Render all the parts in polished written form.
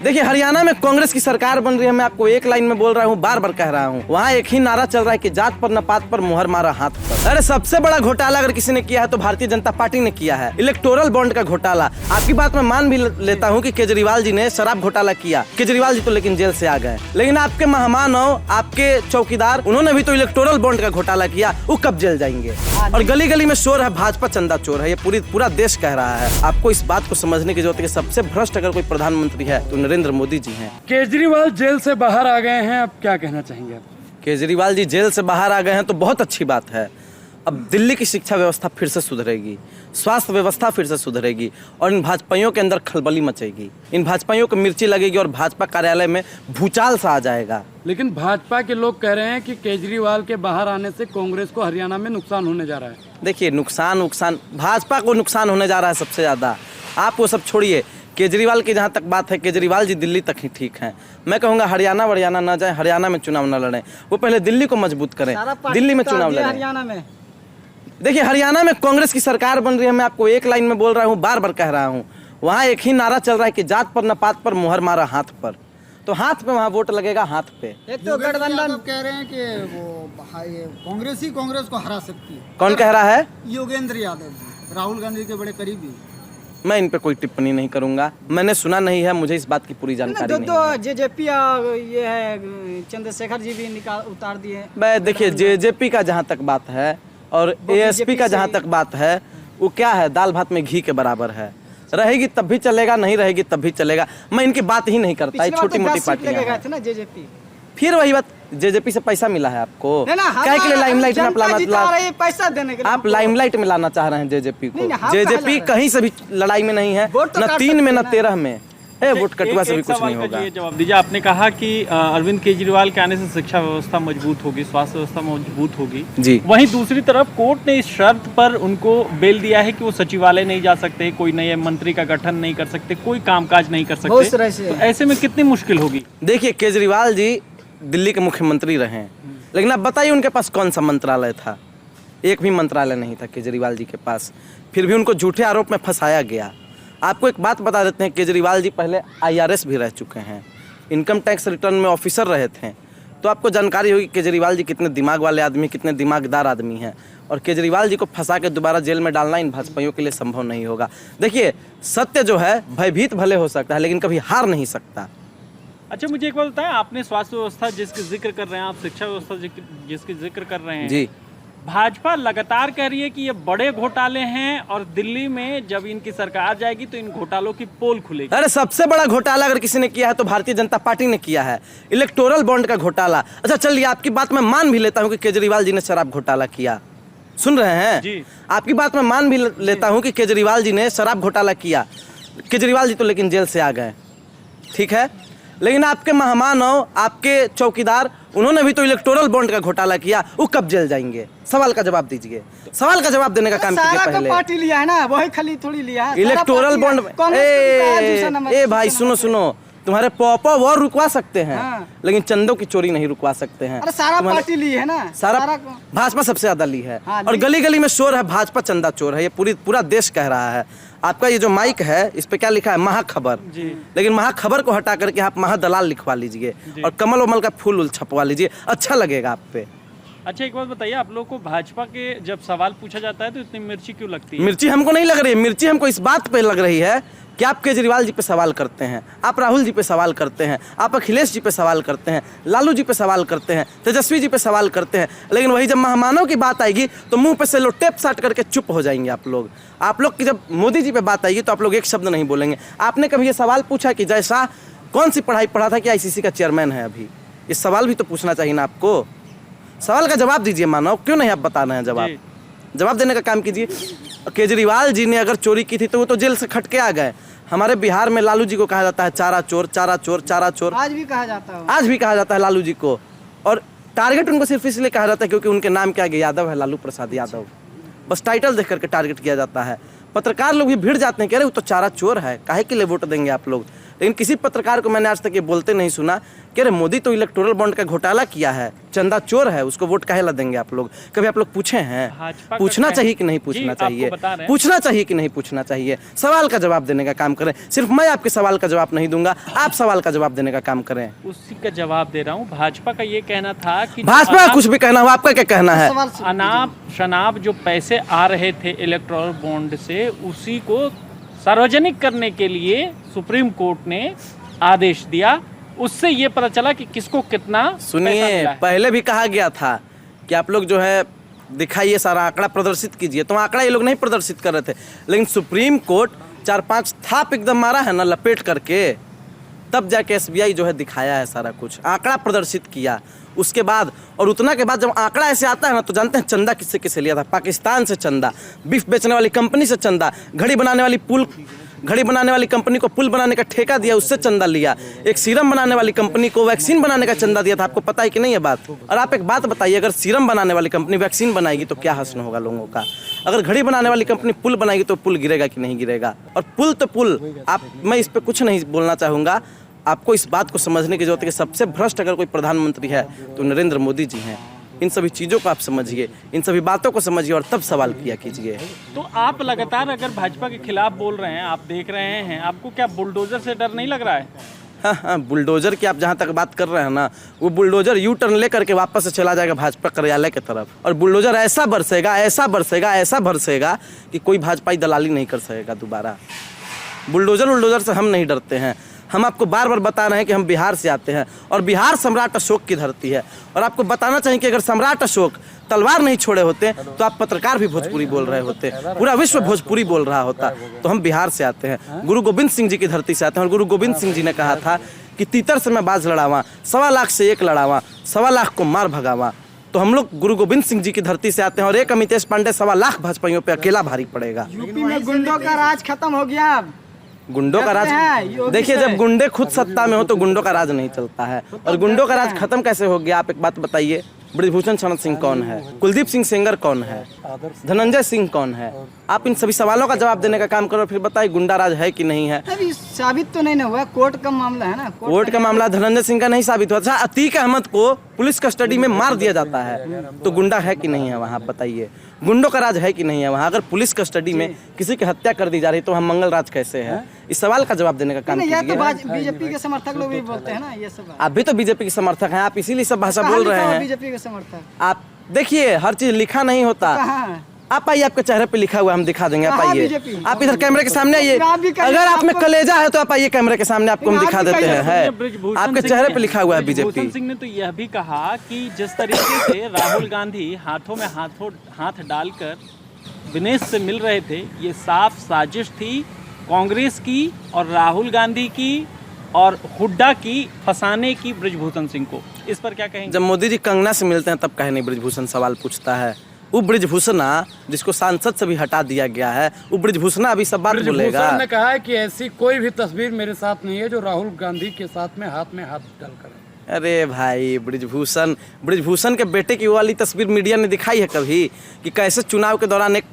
देखिए, हरियाणा में कांग्रेस की सरकार बन रही है। मैं आपको एक लाइन में बोल रहा हूँ, बार बार कह रहा हूँ, वहाँ एक ही नारा चल रहा है कि जात पर न पात पर मुहर मारा हाथ पर। अरे सबसे बड़ा घोटाला अगर किसी ने किया है तो भारतीय जनता पार्टी ने किया है, इलेक्टोरल बॉन्ड का घोटाला। आपकी बात मैं मान भी लेता हूँ कि केजरीवाल जी ने शराब घोटाला किया। केजरीवाल जी तो लेकिन जेल से आ गए, लेकिन आपके मेहमान हो, आपके चौकीदार, उन्होंने भी तो इलेक्टोरल बॉन्ड का घोटाला किया, वो कब जेल जाएंगे? और गली गली में शोर है, भाजपा चंदा चोर है, ये पूरा देश कह रहा है। आपको इस बात को समझने की जरूरत है कि सबसे भ्रष्ट अगर कोई प्रधानमंत्री है तो नरेंद्र मोदी जी हैं। केजरीवाल जेल से बाहर आ गए हैं, अब क्या कहना चाहेंगे आप? केजरीवाल जी जेल से बाहर आ गए हैं तो बहुत अच्छी बात है। अब दिल्ली की शिक्षा व्यवस्था फिर से सुधरेगी, स्वास्थ्य व्यवस्था फिर से सुधरेगी और इन भाजपाइयों के अंदर खलबली मचेगी। इन भाजपाइयों को मिर्ची लगेगी और भाजपा कार्यालय में भूचाल सा आ जाएगा। लेकिन भाजपा के लोग कह रहे हैं कि केजरीवाल के बाहर आने से कांग्रेस को हरियाणा में नुकसान होने जा रहा है। देखिए, नुकसान भाजपा को नुकसान होने जा रहा है सबसे ज़्यादा। आप वो सब छोड़िए, केजरीवाल की जहाँ तक बात है, केजरीवाल जी दिल्ली तक ही ठीक हैं। मैं कहूँगा हरियाणा न जाए, हरियाणा में चुनाव न लड़ें, वो पहले दिल्ली को मजबूत करें, दिल्ली में चुनाव लड़ें। हरियाणा में देखिए, हरियाणा में कांग्रेस की सरकार बन रही है। मैं आपको एक लाइन में बोल रहा हूँ, बार बार कह रहा हूँ, वहाँ एक ही नारा चल रहा है कि जात पर न पात पर मुहर मारा हाथ पर। तो हाथ पे वहाँ वोट लगेगा, हाथ पे। एक तो गठबंधन कह रहे हैं कि वो कांग्रेस ही कांग्रेस को हरा सकती है। कौन कह रहा है? योगेंद्र यादव जी, राहुल गांधी के बड़े करीबी। मैं इन पे कोई टिप्पणी नहीं करूंगा, मैंने सुना नहीं है, मुझे इस बात की पूरी जानकारी नहीं है। जेजेपी ये है, चंद्रशेखर जी भी उतार दिए। मैं देखिए, जेजेपी का जहाँ तक बात है और एएसपी का जहाँ तक बात है, वो क्या है, दाल भात में घी के बराबर है। रहेगी तब भी चलेगा, नहीं रहेगी तब भी चलेगा। मैं इनकी बात ही नहीं करता, छोटी मोटी पार्टियां हैं। जेजेपी फिर वही बात, जेजेपी से पैसा मिला है आपको, क्या के लिए लाइमलाइट में पैसा देने के लिए आप लाइमलाइट में लाना चाह रहे हैं जेजेपी को? नहीं, जेजेपी कहीं से भी लड़ाई में नहीं है, न 3 में न 13 में। वोट कटुआ से भी कुछ नहीं होगा। जवाब दीजिए, आपने कहा कि अरविंद केजरीवाल के आने से शिक्षा व्यवस्था मजबूत होगी, स्वास्थ्य व्यवस्था मजबूत होगी जी। वहीं दूसरी तरफ कोर्ट ने इस शर्त पर उनको बेल दिया है कि वो सचिवालय नहीं जा सकते, कोई नए मंत्री का गठन नहीं कर सकते, कोई कामकाज नहीं कर सकते। तो ऐसे में कितनी मुश्किल होगी? देखिए, केजरीवाल जी दिल्ली के मुख्यमंत्री रहे, लेकिन आप बताइए उनके पास कौन सा मंत्रालय था? एक भी मंत्रालय नहीं था केजरीवाल जी के पास, फिर भी उनको झूठे आरोप में फंसाया गया। आपको एक बात बता देते हैं, केजरीवाल जी पहले IRS भी रह चुके हैं, इनकम टैक्स रिटर्न में ऑफिसर रहे थे। तो आपको जानकारी होगी केजरीवाल जी कितने दिमाग वाले आदमी, कितने दिमागदार आदमी हैं। और केजरीवाल जी को फंसा के दोबारा जेल में डालना इन भाजपाइयों के लिए संभव नहीं होगा। देखिए, सत्य जो है भयभीत भले हो सकता है, लेकिन कभी हार नहीं सकता। अच्छा, मुझे एक बात बताएं, आपने स्वास्थ्य व्यवस्था जिसकी जिक्र कर रहे हैं, आप शिक्षा व्यवस्था जिसकी जिक्र कर रहे हैं जी, भाजपा लगातार कह रही है कि ये बड़े घोटाले हैं और दिल्ली में जब इनकी सरकार जाएगी तो इन घोटालों की पोल खुलेगी। अरे सबसे बड़ा घोटाला अगर किसी ने किया है तो भारतीय जनता पार्टी ने किया है, इलेक्टोरल बॉन्ड का घोटाला। अच्छा चलिए, आपकी बात मैं मान भी लेता हूँ कि केजरीवाल जी ने शराब घोटाला किया। सुन रहे हैं जी? आपकी बात मैं मान भी लेता हूँ कि केजरीवाल जी ने शराब घोटाला किया। केजरीवाल जी तो लेकिन जेल से आ गए, ठीक है, लेकिन आपके मेहमान हो, आपके चौकीदार, उन्होंने भी तो इलेक्टोरल बॉन्ड का घोटाला किया, वो कब जेल जाएंगे? सवाल का जवाब दीजिए, सवाल का जवाब देने का काम कीजिए पहले। पार्टी लिया है ना, वही खाली थोड़ी लिया है। इलेक्टोरल बॉन्ड ए भाई सुनो, तुम्हारे पॉपा वॉर रुकवा सकते हैं, लेकिन चंदों की चोरी नहीं रुकवा सकते हैं। अरे सारा पार्टी ली है ना, सारा भाजपा सबसे ज्यादा ली है। और गली गली में शोर है, भाजपा चंदा चोर है, ये पूरा देश कह रहा है। आपका ये जो माइक है, इस पे क्या लिखा है? महाखबर। लेकिन महाखबर को हटा करके आप महादलाल लिखवा लीजिए और कमल वमल का फूल छपवा लीजिए, अच्छा लगेगा आप पे। अच्छा, एक बात बताइए, आप लोगों को भाजपा के जब सवाल पूछा जाता है तो इतनी मिर्ची क्यों लगती है? मिर्ची हमको नहीं लग रही है, मिर्ची हमको इस बात पे लग रही है कि आप केजरीवाल जी पे सवाल करते हैं, आप राहुल जी पे सवाल करते हैं, आप अखिलेश जी पे सवाल करते हैं, लालू जी पे सवाल करते हैं, तेजस्वी जी पे सवाल करते हैं, लेकिन वही जब मेहमानों की बात आएगी तो मुंह पे से लो टेप साट करके चुप हो जाएंगे आप लोग। आप लोग की जब मोदी जी पे बात आएगी तो आप लोग एक शब्द नहीं बोलेंगे। आपने कभी ये सवाल पूछा कि जय शाह कौन सी पढ़ाई पढ़ा था कि ICC का चेयरमैन है अभी? इस सवाल भी तो पूछना चाहिए ना आपको। सवाल का जवाब दीजिए मानव, क्यों नहीं आप बता रहे हैं? जवाब देने का काम कीजिए। केजरीवाल जी ने अगर चोरी की थी तो वो तो जेल से खट के आ गए। हमारे बिहार में लालू जी को कहा जाता है चारा चोर, चारा चोर, चारा चोर। आज भी कहा जाता है, आज भी कहा जाता है लालू जी को। और टारगेट उनको सिर्फ इसलिए कहा जाता है क्योंकि उनके नाम के आगे यादव है, लालू प्रसाद यादव। बस टाइटल देख करके टारगेट किया जाता है। पत्रकार लोग भी भिड़ जाते हैं, कह रहे वो तो चारा चोर है, काहे के लिए वोट देंगे आप लोग? लेकिन किसी पत्रकार को मैंने आज तक ये बोलते नहीं सुना कि अरे मोदी तो इलेक्टोरल बॉन्ड का घोटाला किया है, चंदा चोर है, उसको वोट काहे ला देंगे आप लोग। कभी आप लोग पूछे हैं? पूछना चाहिए कि नहीं पूछना चाहिए? पूछना चाहिए कि नहीं पूछना चाहिए? सवाल का जवाब देने का काम करें। सिर्फ मैं आपके सवाल का जवाब नहीं दूंगा, आप सवाल का जवाब देने का काम करें। उसी का जवाब दे रहा हूँ। भाजपा का ये कहना था कि भाजपा कुछ भी कहना हो, आपका क्या कहना है? अनाप शनाप जो पैसे आ रहे थे इलेक्टोरल बॉन्ड से, उसी को सार्वजनिक करने के लिए सुप्रीम कोर्ट ने आदेश दिया। उससे ये पता चला कि किसको कितना पैसा सुनिए, मिला है। पहले भी कहा गया था कि आप लोग जो है दिखाइए, सारा आंकड़ा प्रदर्शित कीजिए, तो आंकड़ा ये लोग नहीं प्रदर्शित कर रहे थे। लेकिन सुप्रीम कोर्ट 4-5 थाप एकदम मारा है ना लपेट करके, तब जाके SBI जो है दिखाया है सारा कुछ, आंकड़ा प्रदर्शित किया। उसके बाद और उतना के बाद जब आंकड़ा ऐसे आता है ना, तो जानते हैं चंदा किससे किससे लिया था? पाकिस्तान से चंदा, बीफ बेचने वाली कंपनी से चंदा, घड़ी बनाने वाली कंपनी को पुल बनाने का ठेका दिया, उससे चंदा लिया। एक सीरम बनाने वाली कंपनी को वैक्सीन बनाने का चंदा दिया था। आपको पता है कि नहीं है बात? और आप एक बात बताइए, अगर सीरम बनाने वाली कंपनी वैक्सीन बनाएगी तो क्या हश्न होगा लोगों का? अगर घड़ी बनाने वाली कंपनी पुल बनाएगी तो पुल गिरेगा कि नहीं गिरेगा? और पुल तो पुल, मैं इस पर कुछ नहीं बोलना चाहूँगा। आपको इस बात को समझने की जरूरत है कि सबसे भ्रष्ट अगर कोई प्रधानमंत्री है तो नरेंद्र मोदी जी हैं। इन सभी चीज़ों को आप समझिए, इन सभी बातों को समझिए और तब सवाल किया कीजिए। तो आप लगातार अगर भाजपा के खिलाफ बोल रहे हैं, आप देख रहे हैं, आपको क्या बुलडोजर से डर नहीं लग रहा है? हाँ, बुलडोजर की आप जहाँ तक बात कर रहे हैं ना, वो बुलडोजर यू टर्न लेकर के वापस से चला जाएगा भाजपा कार्यालय की तरफ, और बुलडोजर ऐसा बरसेगा कि कोई भाजपाई दलाली नहीं कर सकेगा दोबारा। बुलडोजर से हम नहीं डरते हैं। हम आपको बार बार बता रहे हैं कि हम बिहार से आते हैं और बिहार सम्राट अशोक की धरती है। और आपको बताना चाहिए कि अगर सम्राट अशोक तलवार नहीं छोड़े होते तो आप पत्रकार भी भोजपुरी बोल रहे होते, पूरा विश्व भोजपुरी बोल रहा होता। तो हम बिहार से आते हैं, गुरु गोविंद सिंह जी की धरती से आते हैं। और गुरु गोविंद सिंह जी ने कहा था कि तीतर से मैं बाज लड़ावा, 1.25 लाख से 1 लड़ावा, 1.25 लाख को मार भगावा। तो हम लोग गुरु गोविंद सिंह जी की धरती से आते हैं और एक अमितेश पांडे 1.25 लाख भाजपाइयों पे अकेला भारी पड़ेगा। यूपी में गुंडों का राज खत्म हो गया। अब गुंडों का राज, देखिए जब गुंडे खुद सत्ता में हो तो गुंडों का राज नहीं चलता है। और गुंडों का राज खत्म कैसे हो गया? आप एक बात बताइए, ब्रजभूषण शरण सिंह कौन है? कुलदीप सिंह सेंगर कौन है? धनंजय सिंह कौन है? आप इन सभी सवालों का जवाब देने का काम करो, फिर बताइए गुंडा राज है कि नहीं है। अभी साबित तो नहीं ना हुआ, कोर्ट का मामला है ना। कोर्ट का मामला धनंजय सिंह का नहीं साबित हुआ। अच्छा, अतीक अहमद को पुलिस कस्टडी में मार दिया जाता है, तो गुंडा है कि नहीं है वहाँ? बताइए, गुंडों का राज है कि नहीं है वहाँ? अगर पुलिस कस्टडी में किसी की हत्या कर दी जा रही तो हम मंगल राज कैसे है? इस सवाल का जवाब देने का काम कीजिए। बीजेपी के समर्थक लोग भी बोलते हैं ना ये सब। आप भी तो बीजेपी के समर्थक हैं, आप इसीलिए सब भाषा बोल रहे हैं। बीजेपी के समर्थक आप देखिए, हर चीज लिखा नहीं होता। आप आइए, आपके चेहरे पे लिखा हुआ है, हम दिखा देंगे। आप आइए, आप इधर कैमरे के सामने आइए। अगर आप में कलेजा है तो आप आइए कैमरे के सामने, आपको हम दिखा देते हैं। आपके चेहरे पे लिखा हुआ है बीजेपी। ब्रजभूषण सिंह ने तो यह भी कहा कि जिस तरीके से राहुल गांधी हाथों में हाथ डालकर दिनेश से मिल रहे थे, ये साफ साजिश थी कांग्रेस की और राहुल गांधी की और हुड्डा की फंसाने की ब्रजभूषण सिंह को। इस पर क्या कहेंगे? जब मोदी जी कंगना से मिलते हैं तब कहे नहीं ब्रजभूषण सवाल पूछता है। वो ब्रजभूषणा जिसको सांसद से भी हटा दिया गया है, वो ब्रजभूषणा अभी सब बात बोलेगा। ब्रजभूषण ने कहा है कि ऐसी कोई भी तस्वीर मेरे साथ नहीं है जो राहुल गांधी के साथ में हाथ डालकर है। अरे भाई, ब्रजभूषण के बेटे की वो वाली तस्वीर मीडिया ने दिखाई है कभी कि कैसे चुनाव के दौरान एक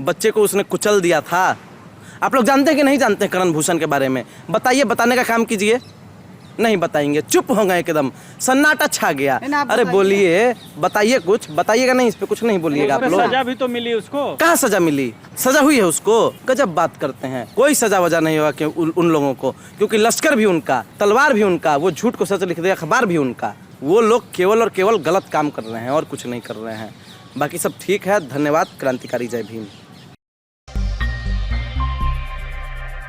बच्चे को उसने कुचल दिया था? आप लोग जानते हैं कि नहीं जानते हैं करण भूषण के बारे में? बताइए, बताने का काम कीजिए। नहीं बताएंगे, चुप हो गए एकदम, सन्नाटा छा गया। अरे बोलिए, बताइए, कुछ बताइएगा नहीं? इस पे कुछ नहीं बोलिएगा आप लोग। सजा भी तो मिली उसको। कहाँ सजा मिली? सजा हुई है उसको? गजब बात करते हैं। कोई सजा वजह नहीं होगा कि उन लोगों को, क्योंकि लश्कर भी उनका, तलवार भी उनका, वो झूठ को सच लिख दे अखबार भी उनका। वो लोग केवल और केवल गलत काम कर रहे हैं और कुछ नहीं कर रहे हैं। बाकी सब ठीक है। धन्यवाद। क्रांतिकारी जय भीम।